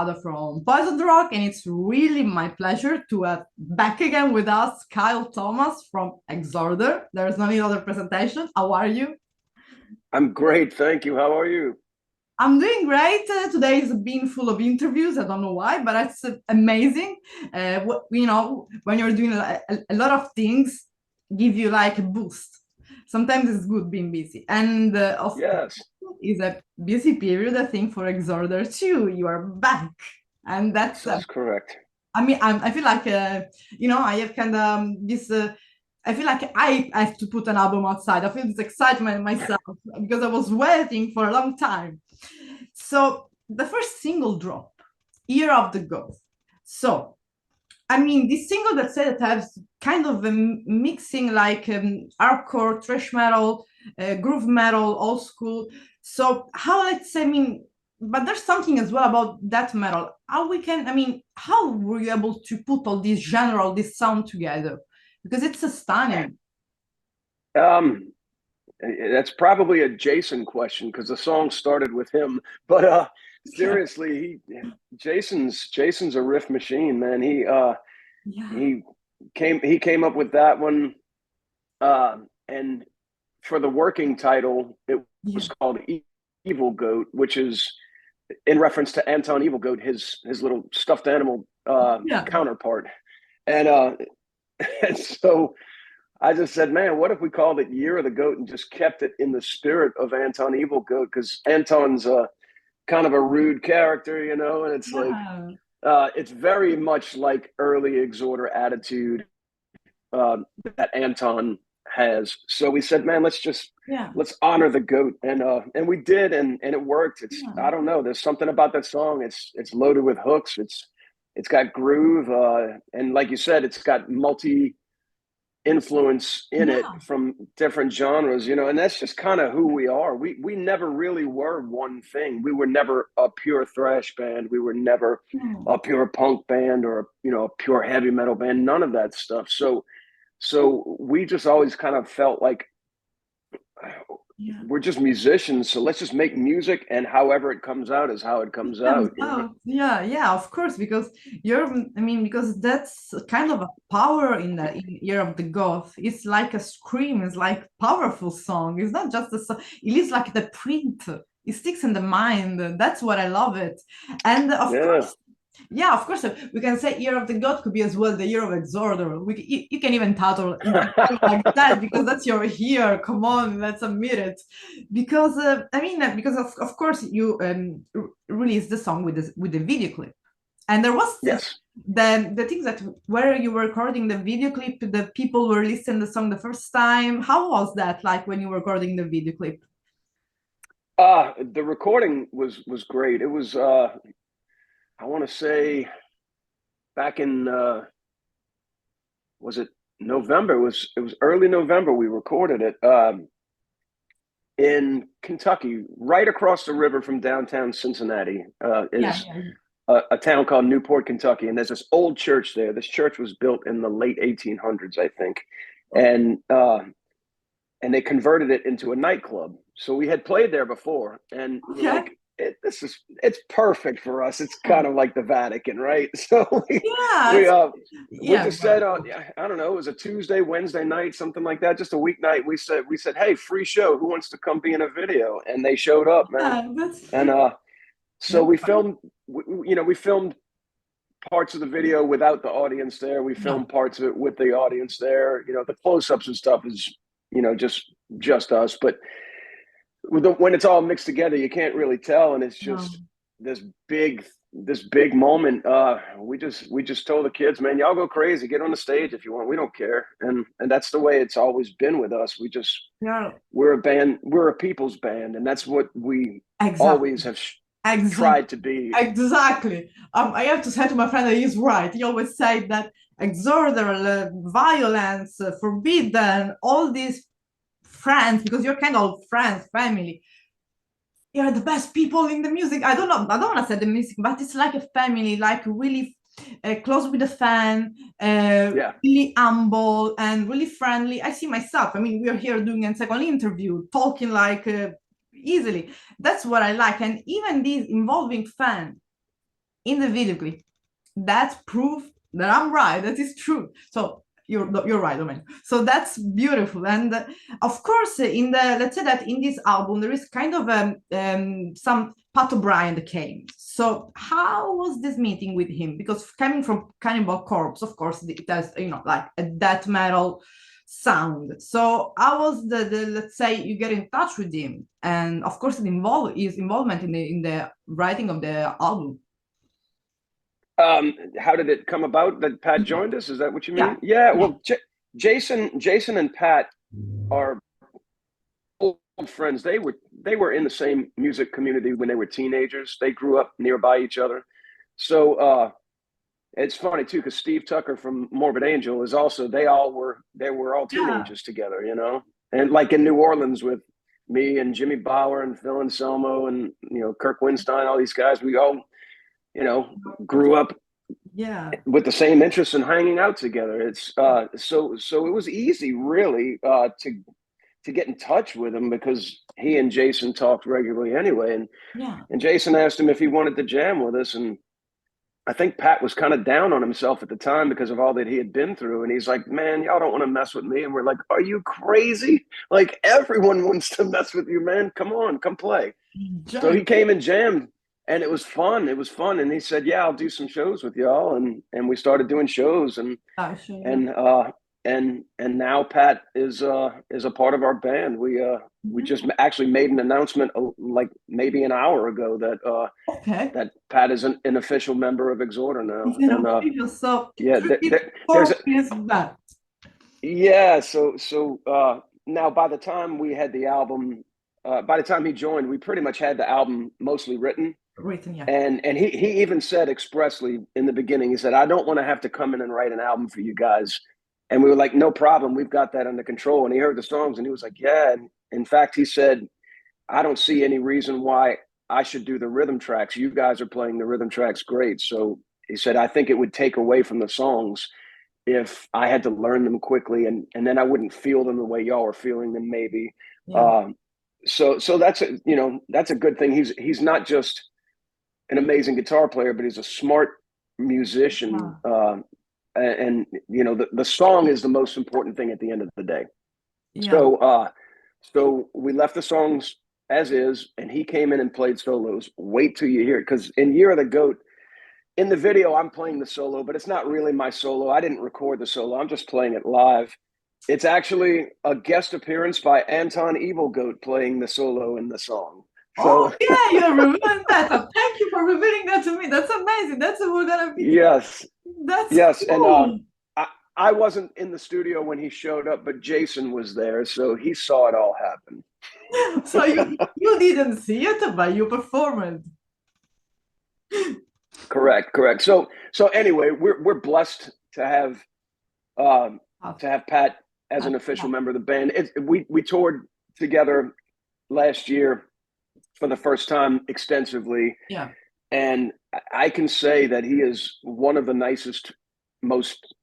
Father from Poison Rock, and it's really my pleasure to have back again with us Kyle Thomas from Exhorder. There's no need other presentation. How are you? I'm great, thank you. How are you? I'm doing great. Today has been full of interviews. I don't know why, but it's amazing. When you're doing a lot of things, give you like a boost. Sometimes it's good being busy, and of Yes, is a busy period, I think, for Exhorder too. You are back, and this is correct. I feel like I have kind of this. I feel like I have to put an album outside. I feel this excitement myself because I was waiting for a long time. So the first single drop, Year of the Ghost. So this single that said that has kind of a mixing like hardcore, thrash metal, groove metal, old school. So how let's say, but there's something as well about that metal. How were you able to put all this genre, all this sound together? Because it's a stunning. Um, that's probably a Jason question because the song started with him. But Yeah. seriously, Jason's a riff machine, man. Yeah. He he came up with that one. And for the working title, it Yeah. was called Evil Goat, which is in reference to Anton Evil Goat, his little stuffed animal Yeah. counterpart. And and so I just said, man, what if we called it Year of the Goat and just kept it in the spirit of Anton Evil Goat? Because Anton's kind of a rude character, and it's like Yeah. it's very much like early Exhorder attitude that Anton has. So we said, man, Yeah. let's honor the goat, and we did, and it worked. I Yeah. don't know. There's something about that song. It's loaded with hooks. It's got groove, and like you said, it's got multi influence in it Yeah. from different genres, and that's just kind of who we are. We never really were one thing. We were never a pure thrash band. We were never Yeah. a pure punk band or a pure heavy metal band. None of that stuff. So we just always kind of felt like Yeah. we're just musicians, so let's just make music, and however it comes out is how it comes Comes out. out. Yeah, yeah, of course, because because that's kind of a power in the Year of the Goth. It's like a scream, it's like powerful song. It's not just a song, it is like the print. It sticks in the mind. That's what I love it. And of Yeah. course, yeah, of course, we can say Year of the God could be as well the Year of Exhorder. You can even title like that because that's your year. Come on, let's admit it. Because because of course you released the song with the video clip, and there was Yes. the things that where you were recording the video clip, the people were listening the song the first time. How was that like when you were recording the video clip? The recording was great. It was I want to say back in was it November? It was early November we recorded it in Kentucky, right across the river from downtown Cincinnati. Yeah, Is yeah, a town called Newport, Kentucky, and there's this old church there. This church was built in the late 1800s, I think, and they converted it into a nightclub. So we had played there before, and we're okay, like, it's perfect for us. It's kind of like the Vatican, right? So yeah, we we yeah, just said, I don't know, it was a Tuesday, Wednesday night, something like that, just a weeknight. We said, hey, free show. Who wants to come be in a video? And they showed up, man. that's And so that's we filmed, we filmed parts of the video without the audience there. We yeah. filmed parts of it with the audience there. The close-ups and stuff is, just us. But when it's all mixed together, you can't really tell, and it's No. just this big moment. We just told the kids, man, y'all go crazy, get on the stage if you want. We don't care, and that's the way it's always been with us. Yeah, We're a band, we're a people's band, and that's what we exactly. always have Exactly. tried to be. Exactly. I have to say to my friend that he's right. He always say that exorder, violence, forbidden, all these friends, because you're kind of friends, family. You're the best people in the music. I don't know. I don't want to say the music, but it's like a family, like really close with the fan, Yeah. really humble and really friendly. I see myself. We are here doing a second interview, talking like easily. That's what I like. And even these involving fan. in the video clip. That's proof that I'm right. That is true. So you're right, Domen. So that's beautiful. And of course, let's say that in this album there is kind of some Pat O'Brien came. So how was this meeting with him? Because coming from Cannibal Corpse, of course, it has, you know, like a death metal sound. So how was the let's say you get in touch with him, and of course his involvement in the writing of the album. How did it come about that Pat joined us? Is that what you mean? Yeah. Well, Jason and Pat are old friends. They were in the same music community when they were teenagers. They grew up nearby each other. So it's funny too, because Steve Tucker from Morbid Angel is also. They were all teenagers together, you know, and like in New Orleans with me and Jimmy Bauer and Phil Anselmo and, you know, Kirk Winstein, all these guys. We all, you know, grew up with the same interests and hanging out together. It's so it was easy really to get in touch with him because he and Jason talked regularly anyway. And Jason asked him if he wanted to jam with us. And I think Pat was kind of down on himself at the time because of all that he had been through. And he's like, man, y'all don't want to mess with me. And we're like, are you crazy? Like, everyone wants to mess with you, man. Come on, come play. So he came and jammed. And it was fun. It was fun. And he said, yeah, I'll do some shows with y'all. And we started doing shows. And now Pat is a part of our band. We just actually made an announcement like maybe an hour ago that Pat is an official member of Exhorder now. So now by the time we had the album, by the time he joined, we pretty much had the album mostly written. And he even said expressly in the beginning, he said, I don't want to have to come in and write an album for you guys. And we were like, no problem. We've got that under control. And he heard the songs and he was like, yeah. And in fact, he said, I don't see any reason why I should do the rhythm tracks. You guys are playing the rhythm tracks great. So he said, I think it would take away from the songs if I had to learn them quickly and then I wouldn't feel them the way y'all are feeling them maybe. So that's a good thing. He's not just an amazing guitar player, but he's a smart musician. And you know, the song is the most important thing at the end of the day. So we left the songs as is, and he came in and played solos. Wait till you hear it, because in Year of the Goat, in the video, I'm playing the solo, but it's not really my solo. I didn't record the solo. I'm just playing it live. It's actually a guest appearance by Anton Evil Goat playing the solo in the song. So, you're revealing that. Thank you for revealing that to me. That's amazing. That's what we're gonna be. Yes. That's cool. And I wasn't in the studio when he showed up, but Jason was there, so he saw it all happen. So you didn't see it, but you performed. Correct. So anyway, we're blessed to have Pat as an official member of the band. We toured together last year for the first time extensively. And I can say that he is one of the nicest, most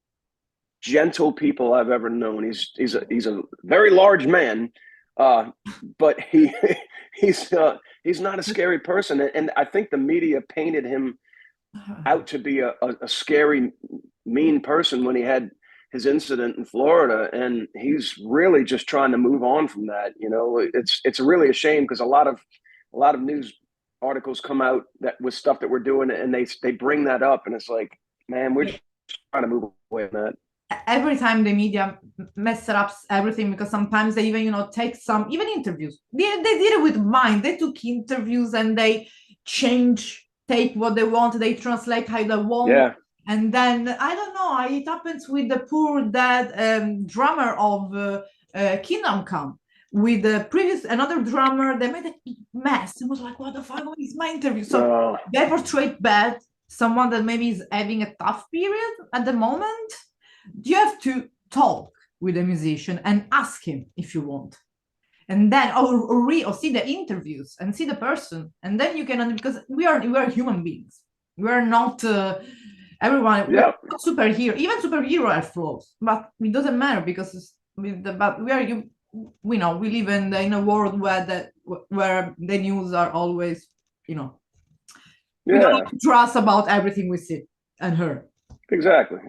gentle people I've ever known. He's a very large man, but he's not a scary person. And I think the media painted him out to be a scary, mean person when he had his incident in Florida, and he's really just trying to move on from that. You know, it's really a shame because a lot of news articles come out that with stuff that we're doing, and they bring that up, and it's like, man, we're just trying to move away from that. Every time the media messes up everything, because sometimes they even, you know, take some even interviews. They did it with mine. They took interviews and they take what they want, they translate how they want. And then I don't know, it happens with the poor dead drummer of Kingdom Come. With the another drummer, they made a mess. It was like, what the fuck is my interview? So they portrayed bad, someone that maybe is having a tough period at the moment. You have to talk with the musician and ask him if you want. And then, or see the interviews and see the person. And then you can, because we are human beings. We are not, everyone, we're not superhero. Even superhero have flaws, but it doesn't matter because we know we live in a world where the news are always, you know, We don't Yeah. have to trust about everything we see and hear. Exactly.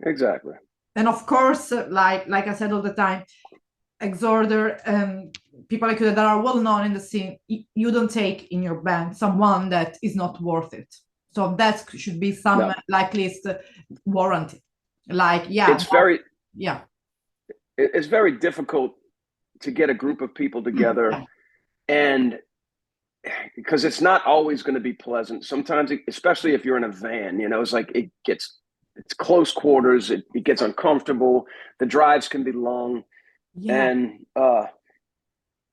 And of course, like I said all the time, Exhorder, people like you that are well known in the scene, you don't take in your band someone that is not worth it. So that should be some No. like least warranty. Like, yeah, it's very difficult to get a group of people together, and because it's not always going to be pleasant. Sometimes, especially if you're in a van, it's like it's close quarters. It gets uncomfortable. The drives can be long, and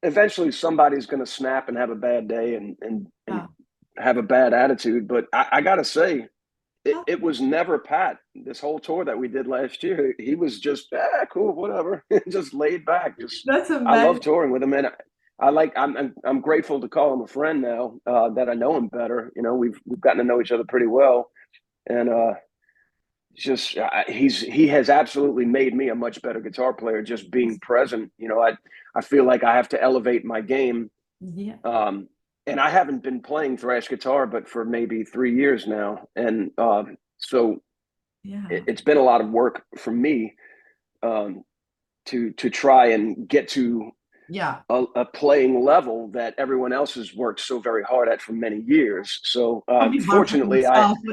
eventually somebody's going to snap and have a bad day and have a bad attitude. But I got to say, it was never Pat. This whole tour that we did last year, he was just cool, whatever, just laid back. That's amazing. I love touring with him, and I'm grateful to call him a friend now that I know him better. We've gotten to know each other pretty well, and he has absolutely made me a much better guitar player just being present. I feel like I have to elevate my game. And I haven't been playing thrash guitar but for maybe 3 years now, and so it's been a lot of work for me to try and get to a playing level that everyone else has worked so very hard at for many years. So fortunately,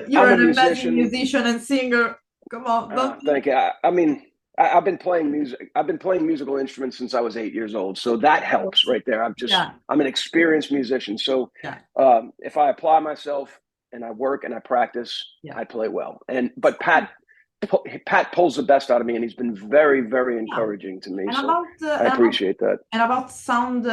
you're an amazing musician and singer. Come on, thank you. I mean, I've been playing music. I've been playing musical instruments since I was 8 years old, so that helps right there. I'm an experienced musician, so if I apply myself and I work and I practice, I play well. But Pat pulls the best out of me, and he's been very, very encouraging to me. I appreciate that. And about sound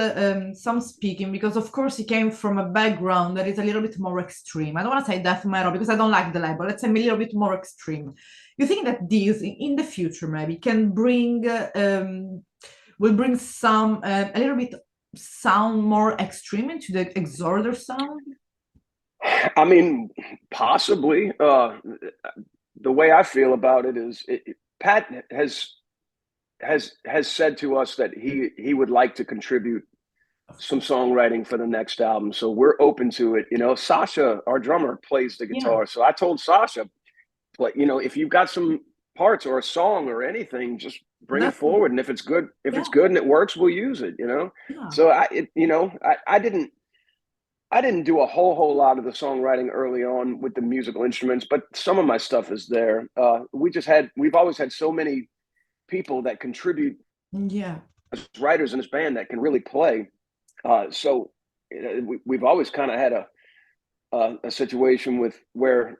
speaking, because of course he came from a background that is a little bit more extreme. I don't want to say death metal because I don't like the label. Let's say a little bit more extreme. You think that these in the future maybe can bring will bring some a little bit sound more extreme into the Exhorder sound? I mean, possibly. The way I feel about it is Pat has said to us that he would like to contribute some songwriting for the next album, so we're open to it. Sasha, our drummer, plays the guitar, so I told Sasha, if you've got some parts or a song or anything, just bring it forward, and if it's good and it works, we'll use it. So I didn't do a whole lot of the songwriting early on with the musical instruments, but some of my stuff is there. We've always had so many people that contribute as writers in this band that can really play. So we've always kind of had a situation where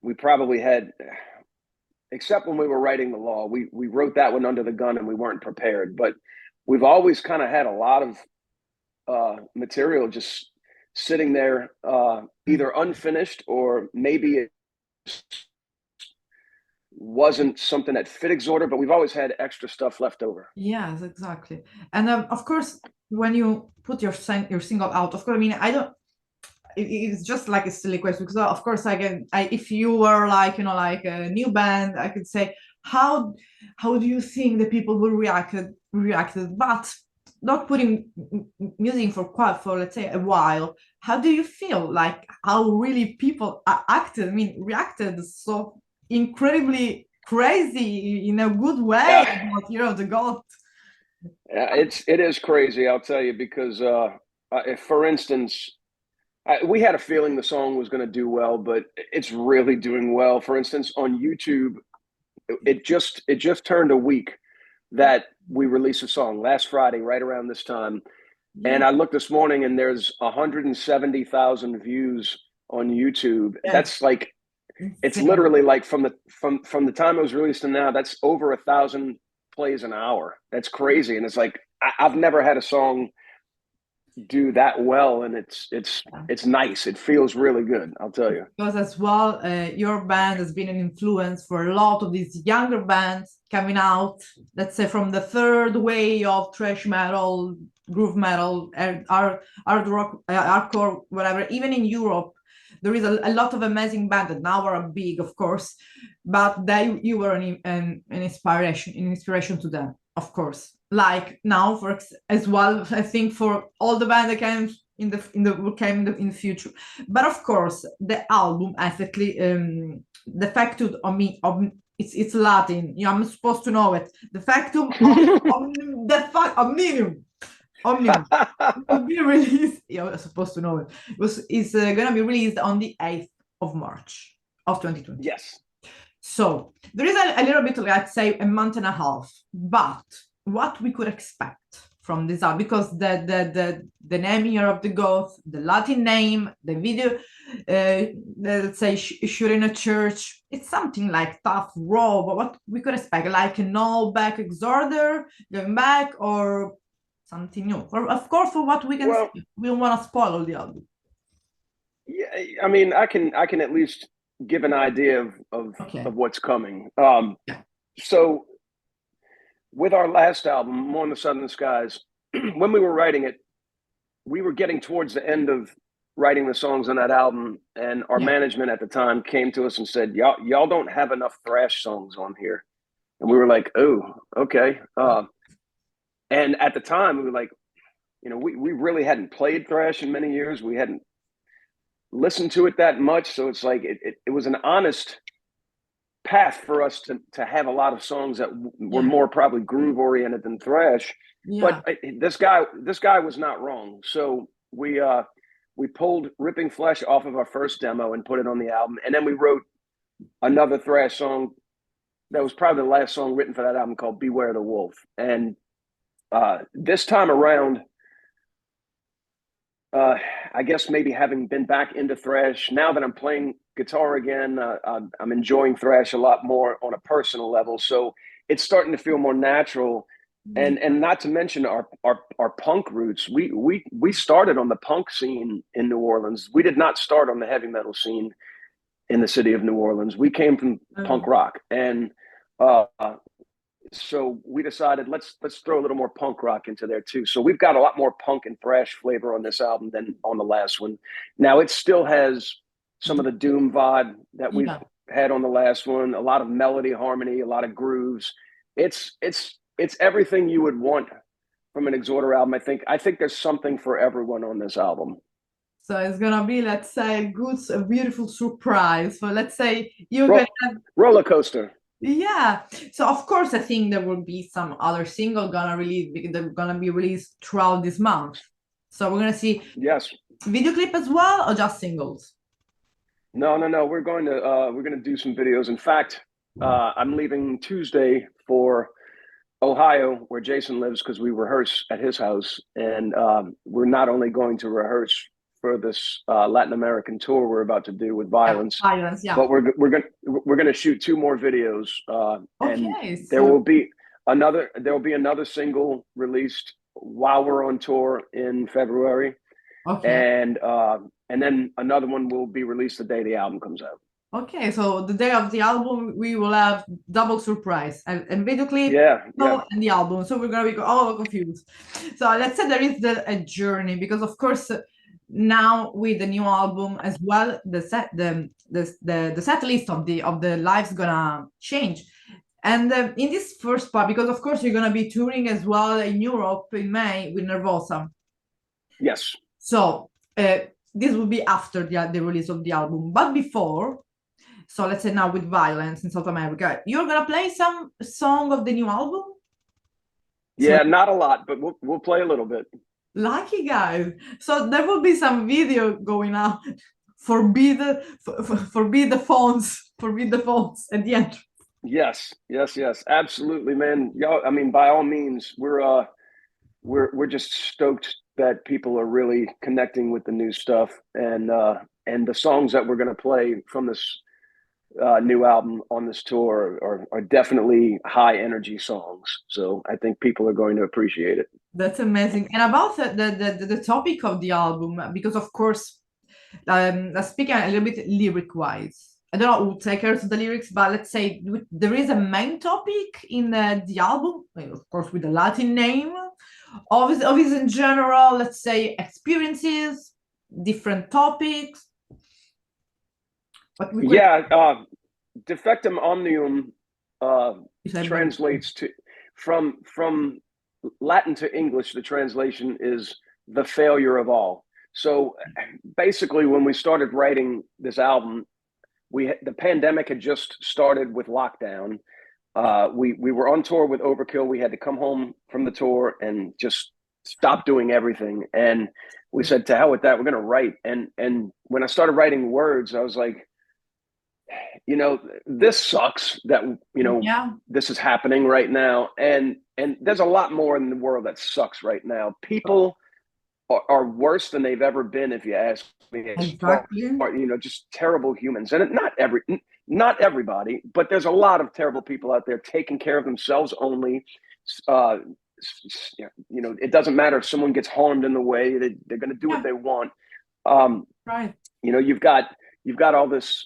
we probably had, except when we were writing the law, we wrote that one under the gun and we weren't prepared. But we've always kind of had a lot of material just sitting there, either unfinished or maybe it wasn't something that fit Exhorder, but we've always had extra stuff left over. Yes, exactly. And of course, when you put your single out, of course, I mean, it's just like a silly question because of course if you were like a new band, I could say how do you think the people will reacted, but not putting music for let's say a while, how do you feel like how really people reacted so incredibly crazy in a good way about, the God? It is crazy, I'll tell you, because if, for instance, we had a feeling the song was going to do well, but it's really doing well. For instance, on YouTube, it just turned a week that we released a song last Friday, right around this time. And I looked this morning and there's 170,000 views on YouTube. That's like, it's literally like from the time it was released to now, that's over 1,000 plays an hour. That's crazy. And it's like, I've never had a song do that well, and it's nice. It feels really good, I'll tell you. Because as well, your band has been an influence for a lot of these younger bands coming out, let's say from the third wave of thrash metal, groove metal, hard rock, hardcore, whatever. Even in Europe, there is a lot of amazing bands that now are big, of course, but you were an inspiration to them, of course. Like now, as well, I think for all the bands that came in the future. But of course, the album ethically, Defectum it's Latin. I'm supposed to know it. Defectum Omnium. Omnium will be released. You're supposed to know it. It's gonna be released on the 8th of March of 2020. Yes. So there is a little bit, let's say, a month and a half. But what we could expect from this album, because the name here of the Goth, the Latin name, the video, let's say shoot in a church, it's something like tough, raw. But what we could expect, like an all back Exhorder going back, or something new. Of course, for what we can see, we don't want to spoil all the album. Yeah, I mean, I can at least give an idea of what's coming. So with our last album, More in the Southern Skies, when we were writing it, we were getting towards the end of writing the songs on that album, and our management at the time came to us and said, y'all don't have enough thrash songs on here. And we were like, oh, okay. And at the time, we were like, we really hadn't played thrash in many years. We hadn't listened to it that much. So it's like, it was an honest path for us to have a lot of songs that were more probably groove oriented than thrash. But this guy was not wrong. So we pulled Ripping Flesh off of our first demo and put it on the album. And then we wrote another thrash song that was probably the last song written for that album, called Beware the Wolf. And this time around, I guess maybe having been back into thrash, now that I'm playing guitar again, I'm enjoying thrash a lot more on a personal level. So it's starting to feel more natural. And not to mention our punk roots. We started on the punk scene in New Orleans. We did not start on the heavy metal scene in the city of New Orleans. We came from punk rock, and so we decided let's throw a little more punk rock into there too. So we've got a lot more punk and thrash flavor on this album than on the last one. Now it still has some of the doom vibe that we've had on the last one. A lot of melody, harmony, a lot of grooves. It's everything you would want from an Exhorder album. I think there's something for everyone on this album. So it's gonna be, let's say, a beautiful surprise. So let's say you're gonna have roller coaster. Yeah. So of course, I think there will be some other single gonna be released throughout this month. So we're gonna see video clip as well, or just singles? No. We're gonna do some videos. In fact, I'm leaving Tuesday for Ohio, where Jason lives, because we rehearse at his house, and we're not only going to rehearse for this Latin American tour we're about to do with Violence, but we're gonna shoot 2 more videos, and there will be another single released while we're on tour in February, and then another one will be released the day the album comes out. Okay, so the day of the album, we will have double surprise and video clip, and the album. So we're gonna be all confused. So let's say there is a journey, because of course now with the new album as well, the set list of the live's gonna change. And in this first part, because of course you're gonna be touring as well in Europe in May with Nervosa. Yes. So this will be after the release of the album, but before. So let's say now with Violence in South America, you're gonna play some song of the new album? Yeah, not a lot, but we'll play a little bit. Lucky guys. So there will be some video going out. Forbid the phones at the end. Yes, absolutely, man. Y'all, I mean, by all means, we're just stoked that people are really connecting with the new stuff, and the songs that we're gonna play from this new album on this tour are definitely high energy songs. So I think people are going to appreciate it. That's amazing. And about the topic of the album, because of course, speaking a little bit lyric wise, I don't know who takes care of the lyrics, but let's say there is a main topic in the album, of course with the Latin name, of his in general, let's say experiences, different topics. Defectum Omnium translates to from Latin to English. The translation is the failure of all. So basically, when we started writing this album, the pandemic had just started with lockdown. We were on tour with Overkill. We had to come home from the tour and just stop doing everything. And we said, to hell with that, we're going to write. And when I started writing words, I was like, this sucks that, this is happening right now. And there's a lot more in the world that sucks right now. People are worse than they've ever been, if you ask me. Exactly. Just terrible humans. And not everybody, but there's a lot of terrible people out there taking care of themselves only. It doesn't matter if someone gets harmed in the way, they're going to do what they want. Right. You've got all these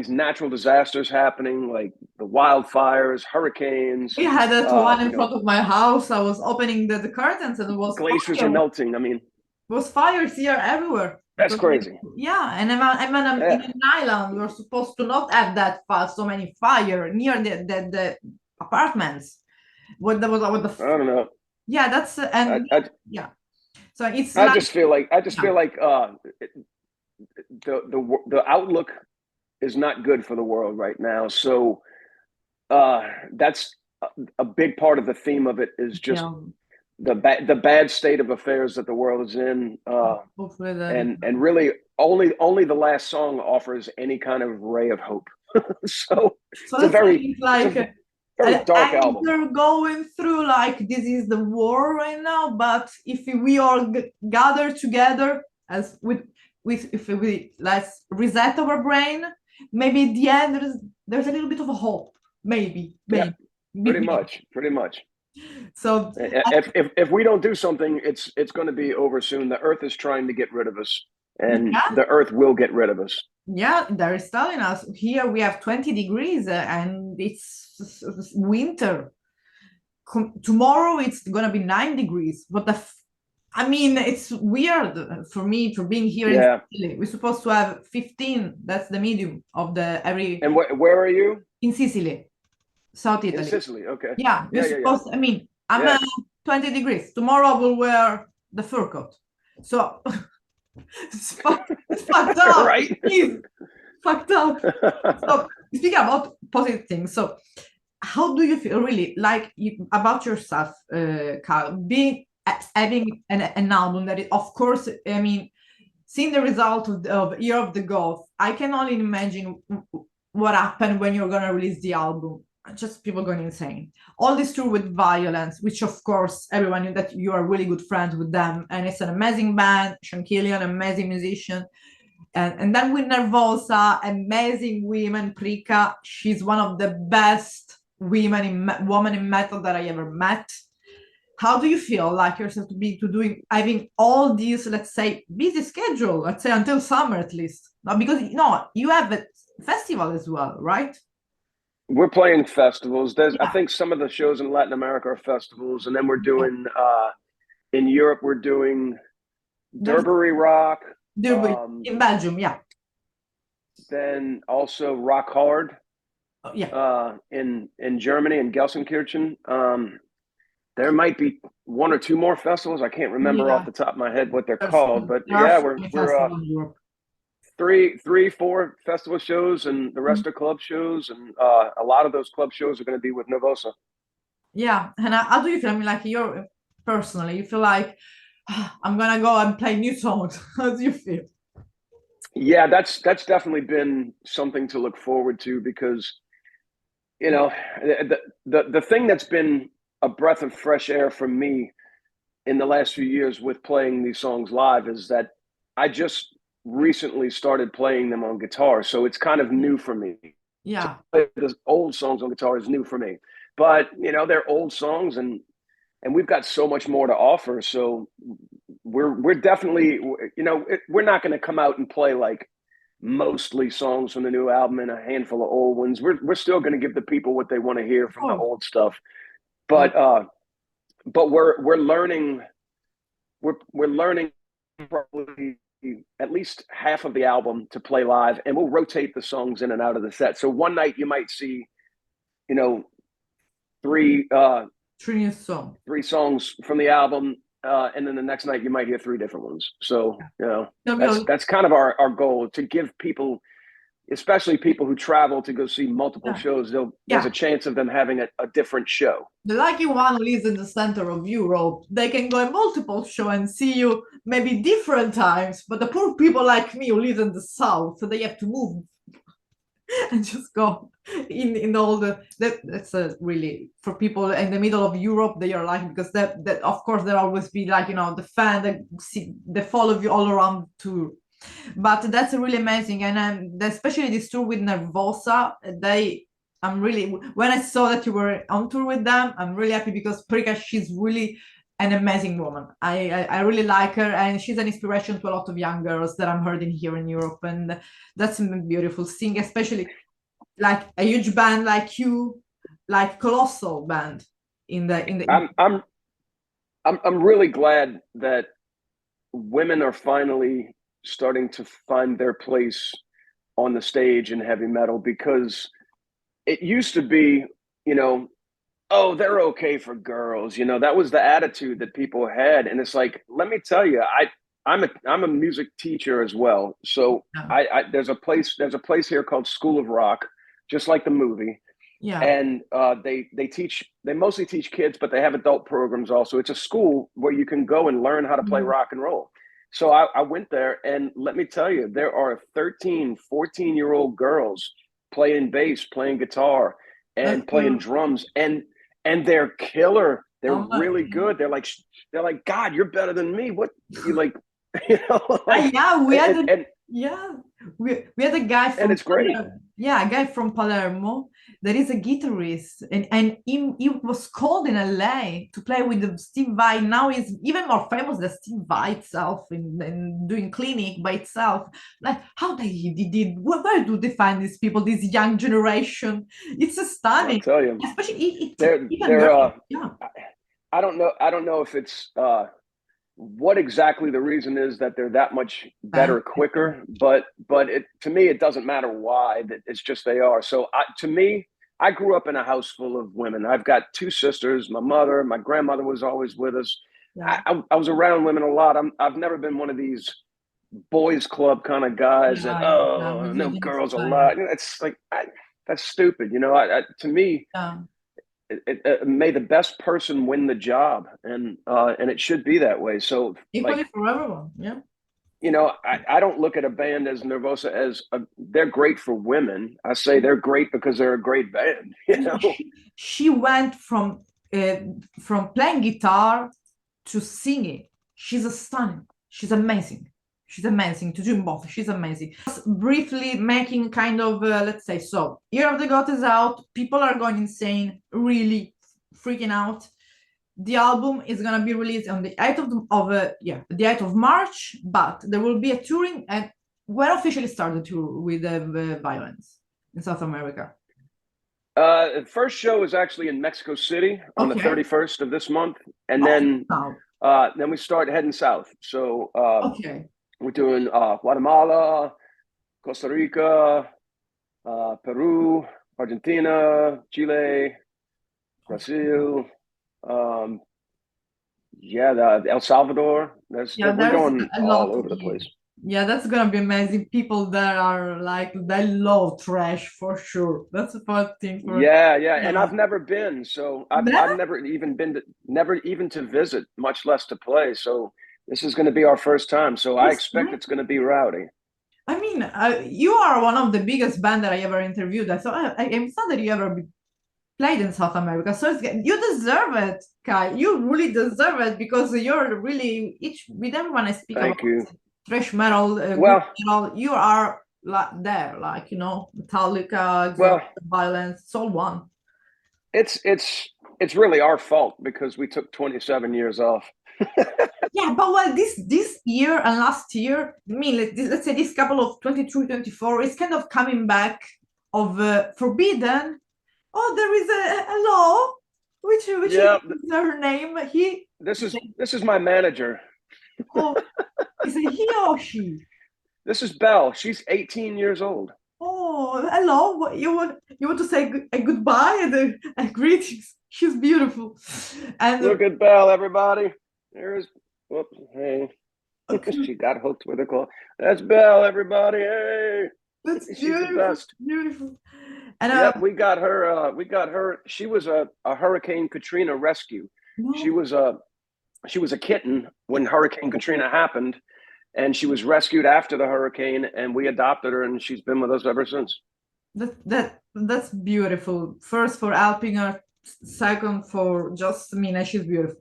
natural disasters happening, like the wildfires, hurricanes. We had that one in front of my house. I was opening the curtains and it was glaciers are melting. I mean, it was fires here everywhere. That's crazy. Yeah, and I'm in an island. We're supposed to not have that so many fire near the apartments. What the I don't know. Yeah, that's yeah. So it's. I just feel like the outlook is not good for the world right now. So that's a big part of the theme of it is just the bad state of affairs that the world is in, and really only the last song offers any kind of ray of hope. so it's a very dark album. We're going through this is the war right now, but if we all gather together as if we let's reset our brain, maybe at the end there's a little bit of a hope, maybe. Pretty much. So if we don't do something, it's going to be over soon. The Earth is trying to get rid of us, and the Earth will get rid of us. Yeah, they're telling us here we have 20 degrees and it's winter. Tomorrow it's gonna be 9 degrees. It's weird for me for being here in Sicily. We're supposed to have 15. That's the medium of every. And where are you? In Sicily. South Italy. In Sicily, okay. Yeah, we're supposed. I'm 20 degrees. Tomorrow I will wear the fur coat. So it's fucked up, right? It's fucked up. So speaking about positive things, so how do you feel really about yourself, Carl, having an album that is, of course, seeing the result of Year of the Goth, I can only imagine what happened when you're gonna release the album. Just people going insane. All this tour with Violence, which of course everyone knew that you are really good friends with them, and it's an amazing band. Sean Killian, amazing musician, and then with Nervosa, amazing women. Prika, she's one of the best women in metal that I ever met. How do you feel like yourself having all these, let's say, busy schedule, let's say until summer at least? Now, because you have a festival as well, right? We're playing festivals. I think some of the shows in Latin America are festivals, and then we're doing in Europe. We're doing Durbury Rock. In Belgium, yeah. Then also Rock Hard. In Germany, in Gelsenkirchen. There might be one or two more festivals. I can't remember off the top of my head what they're called, but we're three, 4 festival shows, and the rest are club shows, and a lot of those club shows are going to be with Nervosa. Yeah, and how do you feel? You're personally, you feel like I'm gonna go and play new songs. How do you feel? Yeah, that's definitely been something to look forward to, because the thing that's been a breath of fresh air for me in the last few years with playing these songs live is that I just recently started playing them on guitar, so it's kind of new for me. Yeah, the old songs on guitar is new for me, but they're old songs, and we've got so much more to offer. So we're definitely we're not going to come out and play like mostly songs from the new album and a handful of old ones. We're still going to give the people what they want to hear from the old stuff, but we're learning. We're learning probably at least half of the album to play live, and we'll rotate the songs in and out of the set. So one night you might see, three songs from the album. and then the next night you might hear 3 different ones. So No, no, that's kind of our goal, to give people, especially people who travel to go see multiple shows, there's a chance of them having a different show. The lucky one who lives in the center of Europe, they can go in multiple shows and see you maybe different times. But the poor people like me who live in the south, so they have to move and just go in all that's really, for people in the middle of Europe, they are like, because that of course there always be like, the fan that follow you all around tour. But that's really amazing. And especially this tour with Nervosa, I'm really, when I saw that you were on tour with them, I'm really happy, because Prika, she's really an amazing woman. I really like her, and she's an inspiration to a lot of young girls that I'm hearing here in Europe, and that's a beautiful thing, especially like a huge band like you, like colossal band in the. I'm really glad that women are finally starting to find their place on the stage in heavy metal, because it used to be, oh, they're okay for girls. That was the attitude that people had. And it's like, let me tell you, I'm a music teacher as well. So there's a place here called School of Rock, just like the movie. Yeah. And they mostly teach kids, but they have adult programs also. It's a school where you can go and learn how to play rock and roll. So I went there, and let me tell you, there are 13, 14-year-old girls playing bass, playing guitar, and playing drums, and they're killer. They're really good. They're like, God, you're better than me. What you like? We had a guy from, and it's great. A guy from Palermo. There is a guitarist, and he was called in LA to play with Steve Vai. Now he's even more famous than Steve Vai itself, in doing clinic by itself. Like, how they did, where do they find these people, this young generation? It's stunning. I'll tell you, especially I don't know if it's what exactly the reason is that they're that much better quicker, but to me it doesn't matter why. It's just they are. So to me, I grew up in a house full of women. I've got 2 sisters. My grandmother was always with us. I was around women a lot. I've never been one of these boys club kind of guys no girls a lot. It's like, that's stupid. To me, may the best person win the job, and it should be that way. So equally for everyone. I don't look at a band as Nervosa as they're great for women. I say they're great because they're a great band. She went from playing guitar to singing. She's stunning. She's amazing. She's amazing to do both. She's amazing. Just briefly making kind of, let's say, so Year of the Goat is out. People are going insane, really freaking out. The album is going to be released on the 8th the 8th of March, but there will be a touring, and we're officially started tour with the Violence in South America. The first show is actually in Mexico City on the 31st of this month, and then we start heading south. So we're doing Guatemala, Costa Rica, Peru, Argentina, Chile, Brazil, El Salvador. We're going all over the place. Yeah, that's gonna be amazing. People there are like, they love trash for sure. That's a fun thing for and I've never been, so I've never even to visit, much less to play. So this is going to be our first time, so I expect it's going to be rowdy. I mean, you are one of the biggest bands that I ever interviewed. I thought I'm sad that you ever played in South America, so you deserve it, Kai. You really deserve it, because you're really with everyone I speak about thrash metal, metal, you are there, like Metallica, Violence, it's all one. It's really our fault, because we took 27 years off. But this year and last year, I mean, let's say this couple of 23, 24 is kind of coming back of Forbidden. Oh, there is a law, which is her name. This is my manager. Oh, is it he or she? This is Belle. She's 18 years old. Oh, hello. You want to say a goodbye and a greetings? She's beautiful. And look at Belle, everybody. There's, whoops, hey. Okay. She got hooked with a call. That's Belle, everybody. Hey, That's she's beautiful, the best. beautiful. And Yep, we got her. We got her. She was a Hurricane Katrina rescue. She no, was a kitten when Hurricane Katrina happened, and she was rescued after the hurricane, and we adopted her, and she's been with us ever since. that's beautiful. First for helping her, second for just, I mean, she's beautiful.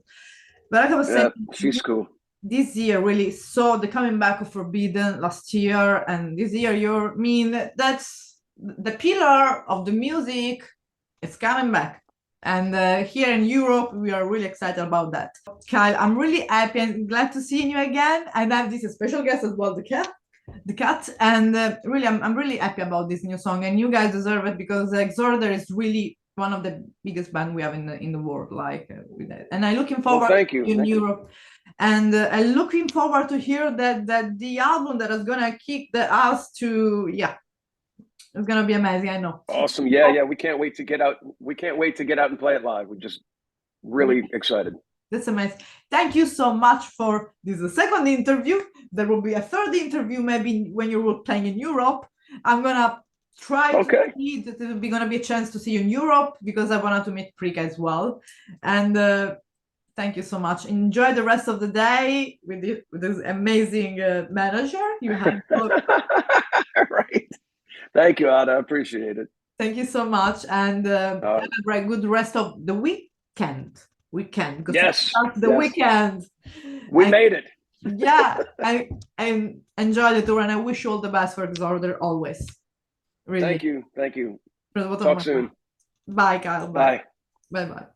But like I was saying, she's cool. this year really saw the coming back of Forbidden last year, and this year I mean, that's the pillar of the music. It's coming back, and here in Europe we are really excited about that. Kyle, I'm really happy and glad to see you again, and I have this special guest as well, the cat, and really I'm really happy about this new song, and you guys deserve it because Exhorder is really one of the biggest band we have in the world, like with that. And I'm looking forward thank you. in Europe, and I'm looking forward to hear that the album that is gonna kick the ass to, yeah, it's gonna be amazing. I know. Awesome. Yeah. We can't wait to get out. We can't wait to get out and play it live. We're just really excited. That's amazing. Thank you so much for this second interview. There will be a third interview maybe when you're playing in Europe. I'm gonna try to see that there'll be gonna be a chance to see you in Europe because I wanted to meet Prika as well. And thank you so much. Enjoy the rest of the day with this amazing manager you have. Right. Thank you, Ada. I appreciate it. Thank you so much, and have a very good rest of the weekend. Yes. The weekend. We made it. Yeah, I enjoy the tour, and I wish you all the best for Exhorder always. Really. Thank you. Talk soon. Bye, Kyle. Bye. Bye.